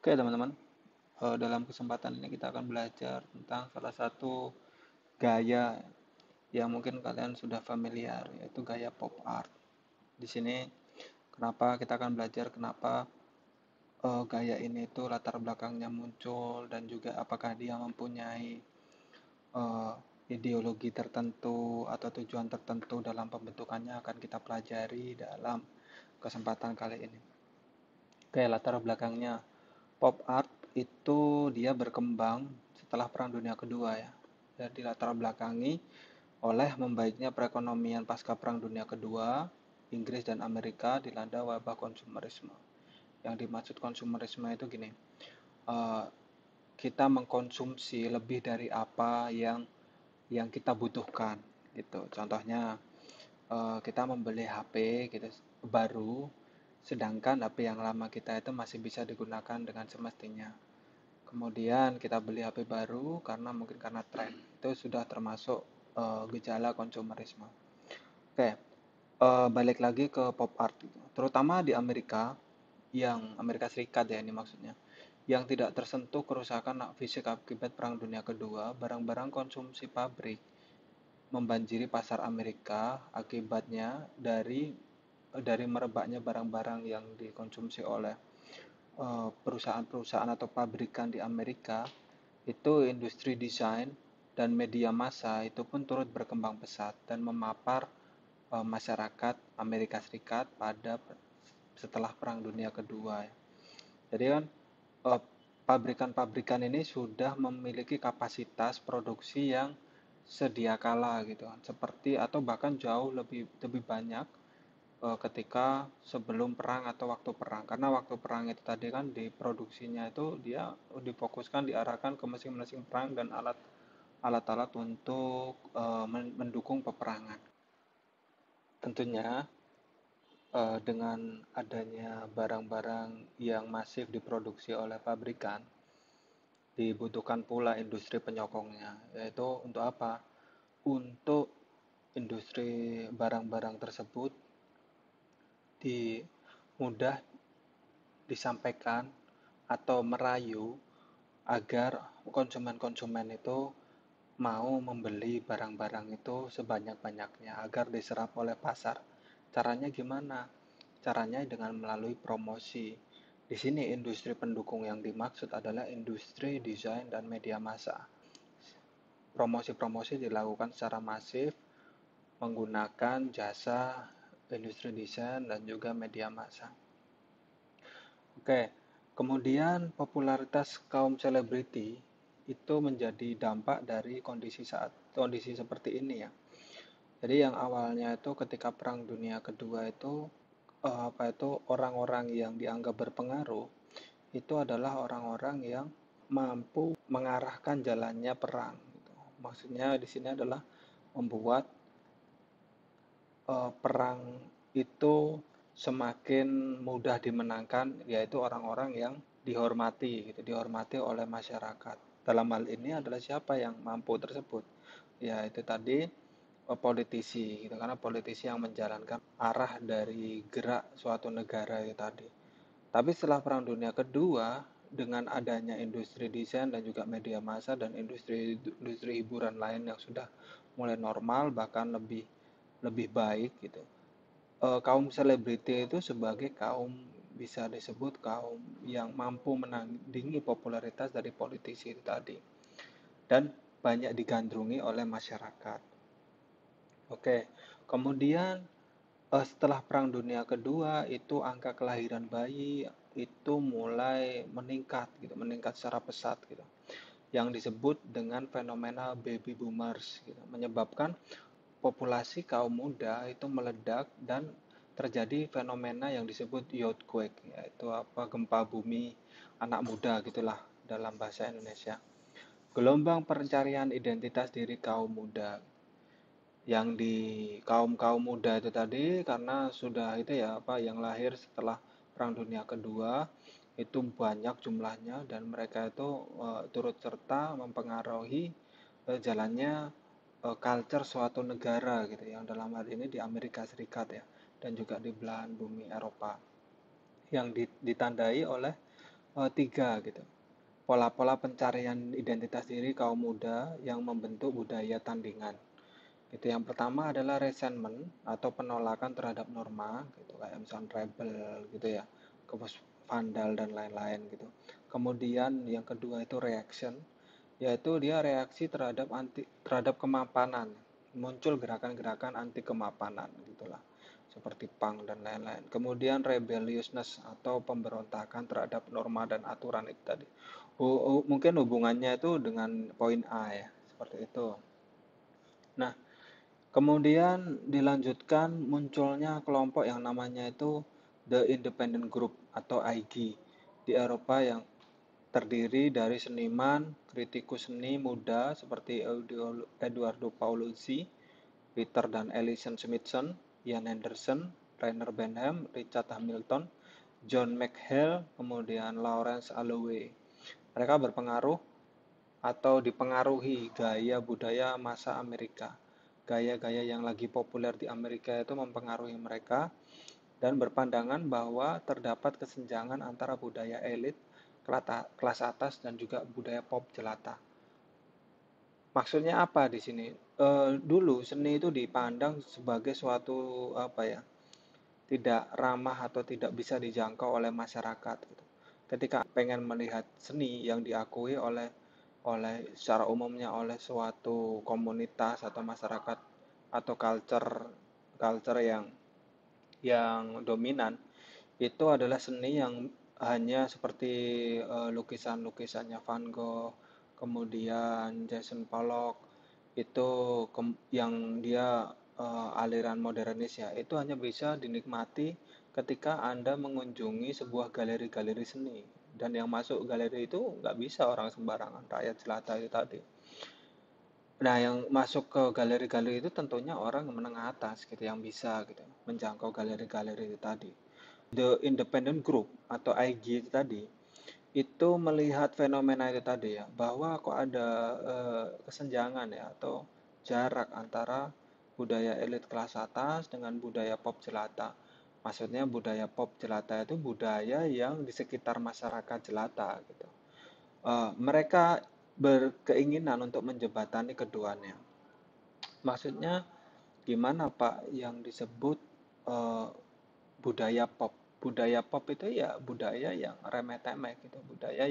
Oke teman-teman, dalam kesempatan ini kita akan belajar tentang salah satu gaya yang mungkin kalian sudah familiar, yaitu gaya pop art. Di sini kenapa kita akan belajar kenapa gaya ini itu latar belakangnya muncul dan juga apakah dia mempunyai eh, ideologi tertentu atau tujuan tertentu dalam pembentukannya akan kita pelajari dalam kesempatan kali ini. Oke, latar belakangnya pop art itu dia berkembang setelah Perang Dunia Kedua ya. Jadi latar belakangi oleh membaiknya perekonomian pasca Perang Dunia Kedua, Inggris dan Amerika dilanda wabah konsumerisme. Yang dimaksud konsumerisme itu gini, eh, kita mengkonsumsi lebih dari apa yang kita butuhkan gitu. Contohnya kita membeli HP gitu baru, sedangkan HP yang lama kita itu masih bisa digunakan dengan semestinya. Kemudian kita beli HP baru karena mungkin karena tren. Itu sudah termasuk gejala konsumerisme. Oke, balik lagi ke pop art gitu. Terutama di Amerika, yang Amerika Serikat ya ini maksudnya, yang tidak tersentuh kerusakan fisik akibat Perang Dunia Kedua, barang-barang konsumsi pabrik membanjiri pasar Amerika akibatnya dari merebaknya barang-barang yang dikonsumsi oleh perusahaan-perusahaan atau pabrikan di Amerika, itu industri desain dan media massa itu pun turut berkembang pesat dan memapar masyarakat Amerika Serikat pada setelah Perang Dunia Kedua. Jadi kan eh, pabrikan-pabrikan ini sudah memiliki kapasitas produksi yang sedia kala gitu kan, seperti atau bahkan jauh lebih lebih banyak ketika sebelum perang atau waktu perang. Karena waktu perang itu tadi kan diproduksinya itu dia difokuskan diarahkan ke mesin-mesin perang dan alat-alat untuk mendukung peperangan. Tentunya dengan adanya barang-barang yang masif diproduksi oleh pabrikan, dibutuhkan pula industri penyokongnya, yaitu untuk apa? Untuk industri barang-barang tersebut di mudah disampaikan atau merayu agar konsumen-konsumen itu mau membeli barang-barang itu sebanyak-banyaknya agar diserap oleh pasar. Caranya gimana? Caranya dengan melalui promosi. Di sini industri pendukung yang dimaksud adalah industri desain dan media massa. Promosi-promosi dilakukan secara masif menggunakan jasa industri desain dan juga media massa. Oke, kemudian popularitas kaum selebriti itu menjadi dampak dari kondisi seperti ini ya. Jadi yang awalnya itu ketika Perang Dunia Kedua itu orang-orang yang dianggap berpengaruh itu adalah orang-orang yang mampu mengarahkan jalannya perang gitu. Maksudnya di sini adalah membuat perang itu semakin mudah dimenangkan, yaitu orang-orang yang dihormati gitu, dihormati oleh masyarakat. Dalam hal ini adalah siapa yang mampu tersebut? Ya itu tadi politisi gitu, karena politisi yang menjalankan arah dari gerak suatu negara itu tadi. Tapi setelah Perang Dunia Kedua, dengan adanya industri desain dan juga media massa dan industri hiburan lain yang sudah mulai normal bahkan lebih lebih baik gitu. Kaum selebriti itu sebagai kaum bisa disebut kaum yang mampu menandingi popularitas dari politisi itu tadi dan banyak digandrungi oleh masyarakat. Oke, kemudian setelah Perang Dunia Kedua itu angka kelahiran bayi itu mulai meningkat gitu, meningkat secara pesat gitu. Yang disebut dengan fenomena baby boomers gitu, menyebabkan populasi kaum muda itu meledak dan terjadi fenomena yang disebut youthquake, yaitu apa gempa bumi anak muda gitulah dalam bahasa Indonesia. Gelombang pencarian identitas diri kaum muda yang di kaum-kaum muda itu tadi karena sudah itu ya apa yang lahir setelah Perang Dunia Kedua itu banyak jumlahnya dan mereka itu turut serta mempengaruhi jalannya culture suatu negara gitu yang dalam hal ini di Amerika Serikat ya dan juga di belahan bumi Eropa yang ditandai oleh tiga gitu. Pola-pola pencarian identitas diri kaum muda yang membentuk budaya tandingan. Itu yang pertama adalah resentment atau penolakan terhadap norma gitu, kayak misalnya rebel gitu ya, kepus vandal dan lain-lain gitu. Kemudian yang kedua itu reaction, yaitu dia reaksi terhadap kemapanan. Muncul gerakan-gerakan anti kemapanan gitulah. Seperti punk dan lain-lain. Kemudian rebelliousness atau pemberontakan terhadap norma dan aturan itu tadi. Mungkin hubungannya itu dengan poin A ya, seperti itu. Nah, kemudian dilanjutkan munculnya kelompok yang namanya itu The Independent Group atau IG di Eropa yang terdiri dari seniman, kritikus seni muda seperti Eduardo Paolozzi, Peter dan Alison Smithson, Ian Anderson, Rainer Benham, Richard Hamilton, John McHale, kemudian Lawrence Alloway. Mereka berpengaruh atau dipengaruhi gaya budaya masa Amerika. Gaya-gaya yang lagi populer di Amerika itu mempengaruhi mereka dan berpandangan bahwa terdapat kesenjangan antara budaya elit, kelas atas dan juga budaya pop jelata. Maksudnya apa di sini? Dulu seni itu dipandang sebagai suatu apa ya? Tidak ramah atau tidak bisa dijangkau oleh masyarakat gitu. Ketika pengen melihat seni yang diakui oleh oleh secara umumnya oleh suatu komunitas atau masyarakat atau culture yang dominan itu adalah seni yang hanya seperti lukisan-lukisannya Van Gogh, kemudian Jackson Pollock itu yang dia aliran modernis ya, itu hanya bisa dinikmati ketika Anda mengunjungi sebuah galeri-galeri seni. Dan yang masuk galeri itu nggak bisa orang sembarangan, rakyat jelata itu tadi. Nah, yang masuk ke galeri-galeri itu tentunya orang menengah atas gitu, yang bisa gitu, menjangkau galeri-galeri itu tadi. The Independent Group atau IG itu tadi, itu melihat fenomena itu tadi ya, bahwa kok ada kesenjangan ya atau jarak antara budaya elit kelas atas dengan budaya pop jelata. Maksudnya budaya pop jelata itu budaya yang di sekitar masyarakat jelata gitu. Mereka berkeinginan untuk menjembatani keduanya. Maksudnya gimana Pak yang disebut eh, budaya pop? Budaya pop itu ya budaya yang remeh-temeh gitu, budaya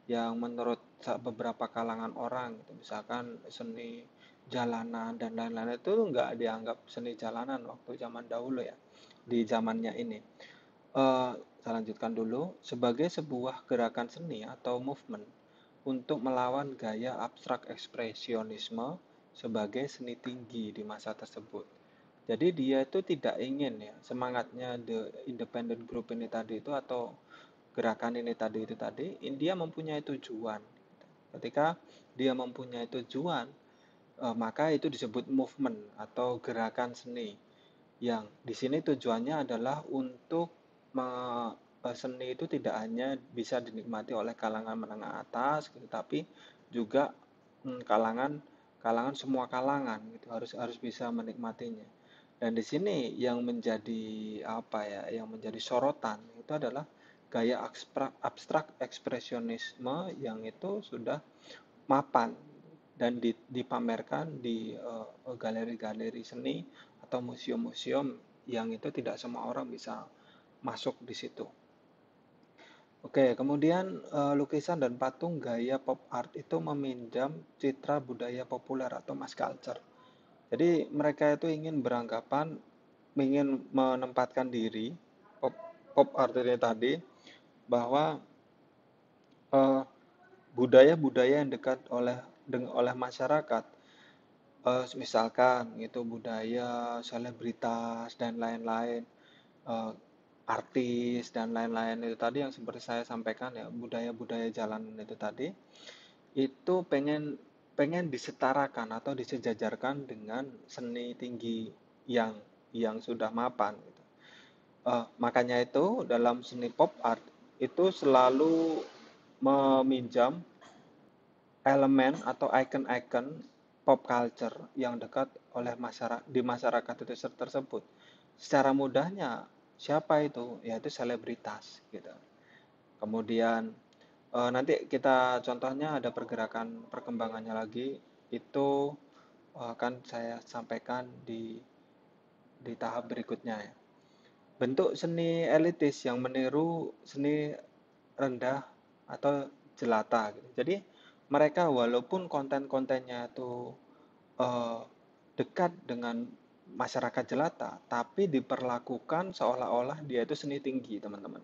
yang menurut beberapa kalangan orang gitu. Misalkan seni jalanan dan lain-lain itu nggak dianggap seni jalanan waktu zaman dahulu ya, di zamannya ini. Eh, saya lanjutkan dulu, sebagai sebuah gerakan seni atau movement untuk melawan gaya abstrak ekspresionisme sebagai seni tinggi di masa tersebut. Jadi dia itu tidak ingin ya, semangatnya The Independent Group ini tadi itu atau gerakan ini tadi itu tadi, dia mempunyai tujuan. Ketika dia mempunyai tujuan, maka itu disebut movement atau gerakan seni. Yang di sini tujuannya adalah untuk seni itu tidak hanya bisa dinikmati oleh kalangan menengah atas, gitu, tapi juga kalangan kalangan semua kalangan gitu harus harus bisa menikmatinya. Dan di sini yang menjadi apa ya, yang menjadi sorotan itu adalah gaya abstrak ekspresionisme yang itu sudah mapan dan dipamerkan di galeri-galeri seni atau museum-museum yang itu tidak semua orang bisa masuk di situ. Oke, kemudian lukisan dan patung gaya pop art itu meminjam citra budaya populer atau mass culture. Jadi mereka itu ingin menempatkan diri pop, pop art ini tadi bahwa eh, budaya-budaya yang dekat oleh masyarakat, misalkan itu budaya selebritas dan lain-lain, eh, artis dan lain-lain itu tadi yang seperti saya sampaikan ya, budaya-budaya jalanan itu tadi itu pengen pengen disetarakan atau disejajarkan dengan seni tinggi yang yang sudah mapan gitu. Makanya itu dalam seni pop art itu selalu meminjam elemen atau icon-icon pop culture yang dekat oleh masyarakat itu tersebut. Secara mudahnya siapa itu? Yaitu selebritas gitu. Kemudian nanti kita contohnya ada pergerakan perkembangannya lagi, itu akan saya sampaikan di tahap berikutnya ya. Bentuk seni elitis yang meniru seni rendah atau jelata gitu. Jadi mereka walaupun konten-kontennya itu eh, dekat dengan masyarakat jelata, tapi diperlakukan seolah-olah dia itu seni tinggi, teman-teman.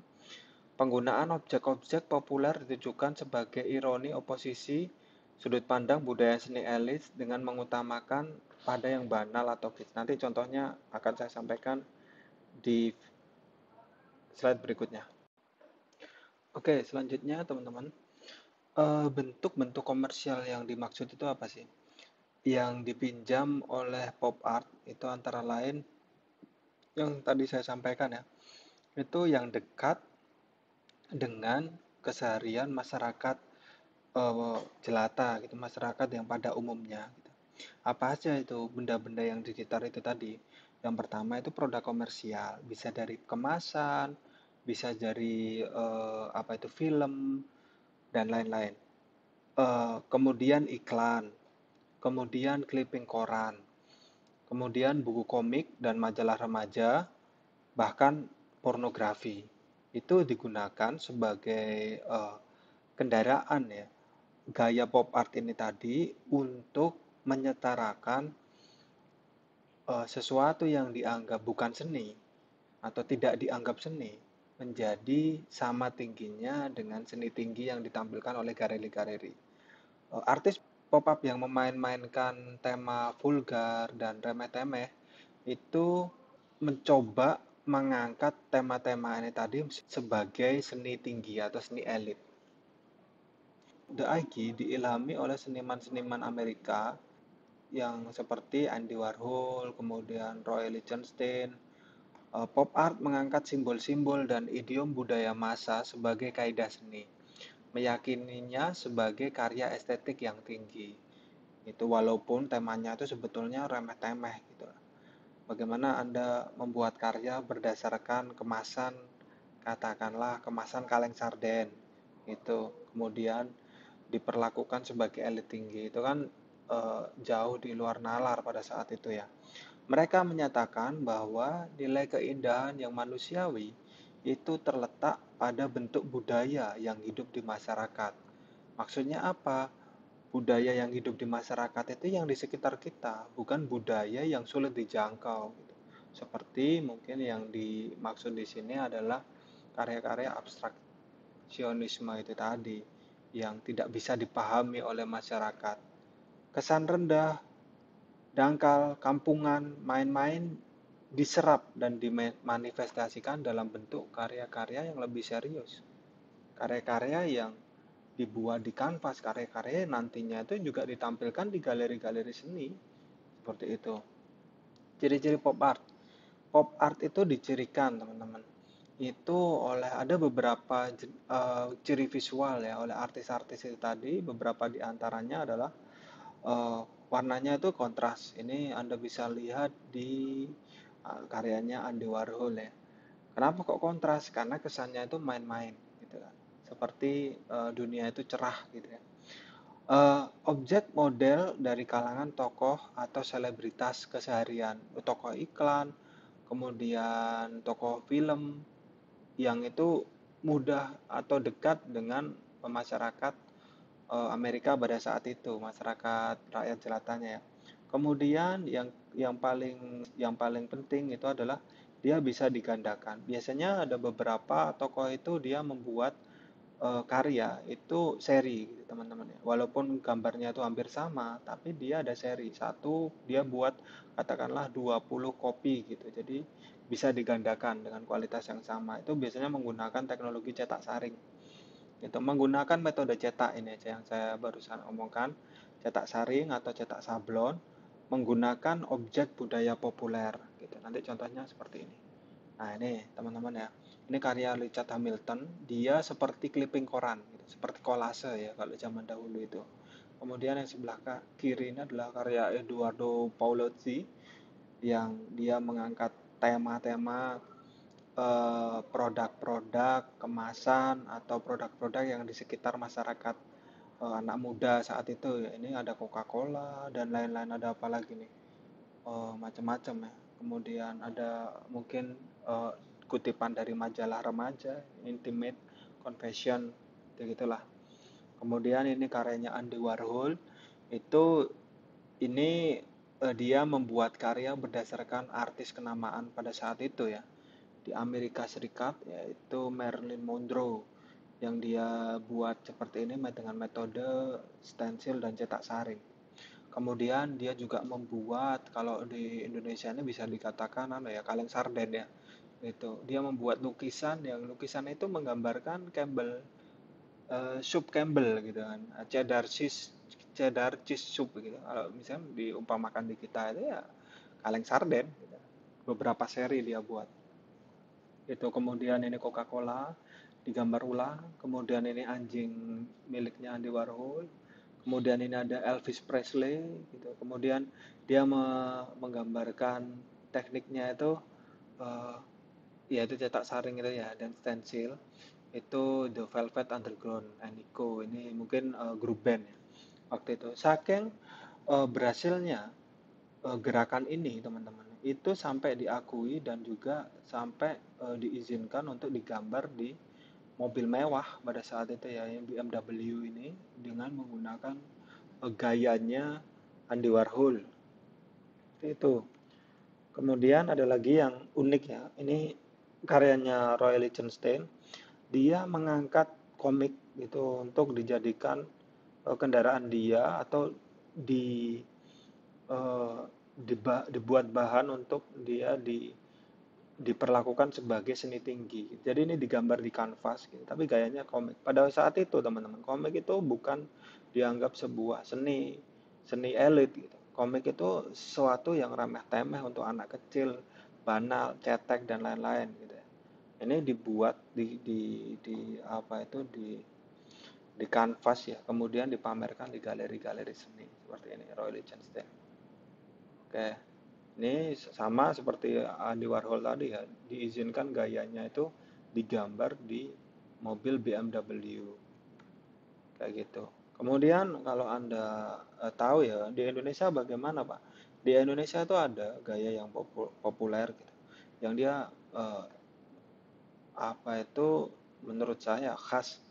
Penggunaan objek-objek populer ditujukan sebagai ironi oposisi sudut pandang budaya seni elit dengan mengutamakan pada yang banal atau hits. Nanti contohnya akan saya sampaikan di slide berikutnya. Oke, selanjutnya teman-teman, bentuk-bentuk komersial yang dimaksud itu apa sih? Yang dipinjam oleh pop art itu antara lain yang tadi saya sampaikan ya, itu yang dekat dengan keseharian masyarakat jelata gitu, masyarakat yang pada umumnya gitu. Apa aja itu benda-benda yang di sekitar itu tadi? Yang pertama itu produk komersial, bisa dari kemasan, bisa dari apa itu film dan lain-lain. Kemudian iklan, kemudian clipping koran, kemudian buku komik dan majalah remaja, bahkan pornografi. Itu digunakan sebagai kendaraan ya, gaya pop art ini tadi untuk menyetarakan sesuatu yang dianggap bukan seni atau tidak dianggap seni menjadi sama tingginya dengan seni tinggi yang ditampilkan oleh galeri-galeri. Artis pop-up yang memain-mainkan tema vulgar dan remeh-temeh itu mencoba mengangkat tema-tema ini tadi sebagai seni tinggi atau seni elit. The Icey diilhami oleh seniman-seniman Amerika yang seperti Andy Warhol, kemudian Roy Lichtenstein. Pop art mengangkat simbol-simbol dan idiom budaya massa sebagai kaidah seni, meyakininya sebagai karya estetik yang tinggi. Itu walaupun temanya itu sebetulnya remeh-temeh gitu. Bagaimana Anda membuat karya berdasarkan kemasan, katakanlah kemasan kaleng sarden, itu kemudian diperlakukan sebagai elit tinggi, itu kan jauh di luar nalar pada saat itu ya. Mereka menyatakan bahwa nilai keindahan yang manusiawi itu terletak pada bentuk budaya yang hidup di masyarakat. Maksudnya apa? Budaya yang hidup di masyarakat itu yang di sekitar kita, bukan budaya yang sulit dijangkau gitu. Seperti mungkin yang dimaksud di sini adalah karya-karya abstraksionisme itu tadi yang tidak bisa dipahami oleh masyarakat. Kesan rendah, dangkal, kampungan, main-main diserap dan dimanifestasikan dalam bentuk karya-karya yang lebih serius. Karya-karya yang dibuat di kanvas, karya-karya nantinya itu juga ditampilkan di galeri-galeri seni. Seperti itu. Ciri-ciri pop art. Pop art itu dicirikan, teman-teman. Itu oleh ada beberapa ciri visual ya oleh artis-artis itu tadi. Beberapa di antaranya adalah warnanya itu kontras. Ini Anda bisa lihat di karyanya Andy Warhol ya. Kenapa kok kontras? Karena kesannya itu main-main gitu kan. Seperti dunia itu cerah gitu ya. Objek model dari kalangan tokoh atau selebritas keseharian, tokoh iklan, kemudian tokoh film yang itu mudah atau dekat dengan masyarakat Amerika pada saat itu, masyarakat rakyat jelatanya ya. Kemudian yang paling penting itu adalah dia bisa digandakan. Biasanya ada beberapa tokoh itu dia membuat karya itu seri gitu, teman-teman ya. Walaupun gambarnya itu hampir sama, tapi dia ada seri. Satu dia buat katakanlah 20 kopi gitu. Jadi bisa digandakan dengan kualitas yang sama. Itu biasanya menggunakan teknologi cetak saring. Itu menggunakan metode cetak ini aja yang saya barusan omongkan, cetak saring atau cetak sablon menggunakan objek budaya populer gitu. Nanti contohnya seperti ini. Nah, ini teman-teman ya. Ini karya Richard Hamilton, dia seperti clipping koran gitu, seperti kolase ya kalau zaman dahulu itu. Kemudian yang sebelah kiri ini adalah karya Eduardo Paolozzi yang dia mengangkat tema-tema produk-produk kemasan atau produk-produk yang di sekitar masyarakat anak muda saat itu ya. Ini ada Coca-Cola dan lain-lain, ada apa lagi nih? Macam-macam ya. Kemudian ada mungkin eh, kutipan dari majalah remaja, Intimate Confession, gitulah. Kemudian ini karyanya Andy Warhol. Itu ini dia membuat karya berdasarkan artis kenamaan pada saat itu ya. Di Amerika Serikat yaitu Marilyn Monroe, yang dia buat seperti ini dengan metode stensil dan cetak saring. Kemudian dia juga membuat, kalau di Indonesia ini bisa dikatakan kaleng sarden ya. Itu dia membuat lukisan, yang lukisan itu menggambarkan Campbell, sup Campbell gitu kan, cheddar cheese soup gitu. Kalau misalnya diumpamakan di kita itu ya kaleng sarden gitu. Beberapa seri dia buat. Itu kemudian ini Coca-Cola digambar ulang, kemudian ini anjing miliknya Andy Warhol, kemudian ini ada Elvis Presley gitu. Kemudian dia menggambarkan tekniknya itu eh, yaitu cetak saring itu ya, dan stensil itu The Velvet Underground and Nico, ini mungkin grup band ya waktu itu. Saking berhasilnya gerakan ini teman-teman, itu sampai diakui dan juga sampai diizinkan untuk digambar di mobil mewah pada saat itu ya, yang BMW ini, dengan menggunakan gayanya Andy Warhol itu. Kemudian ada lagi yang unik ya, ini karyanya Roy Lichtenstein. Dia mengangkat komik itu untuk dijadikan kendaraan dia, atau di eh, dibuat bahan untuk dia diperlakukan sebagai seni tinggi. Jadi ini digambar di kanvas gitu, tapi gayanya komik. Pada saat itu teman-teman, komik itu bukan dianggap sebuah seni seni elit gitu. Komik itu sesuatu yang remeh-temeh untuk anak kecil, banal, cetek dan lain-lain gitu ya. Ini dibuat di apa itu di kanvas ya, kemudian dipamerkan di galeri-galeri seni seperti ini, Roy Lichtenstein. Oke, ini sama seperti Andy Warhol tadi ya, diizinkan gayanya itu digambar di mobil BMW kayak gitu. Kemudian kalau Anda tahu ya, di Indonesia bagaimana Pak? Di Indonesia itu ada gaya yang populer gitu, yang dia eh, apa itu menurut saya khas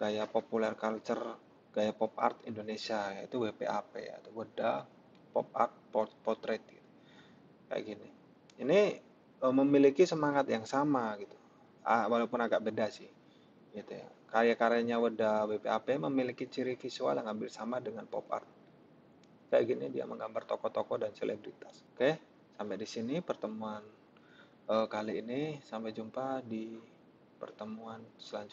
gaya populer culture, gaya pop art Indonesia, yaitu WPAP ya, atau Weda Pop Art Portrait gitu. Kayak gini. Ini memiliki semangat yang sama gitu. Walaupun agak beda sih gitu ya. Karya-karyanya Weda WPAP memiliki ciri visual yang hampir sama dengan pop art. Kayak gini dia menggambar tokoh-tokoh dan selebritas. Oke, sampai di sini pertemuan kali ini. Sampai jumpa di pertemuan selanjutnya.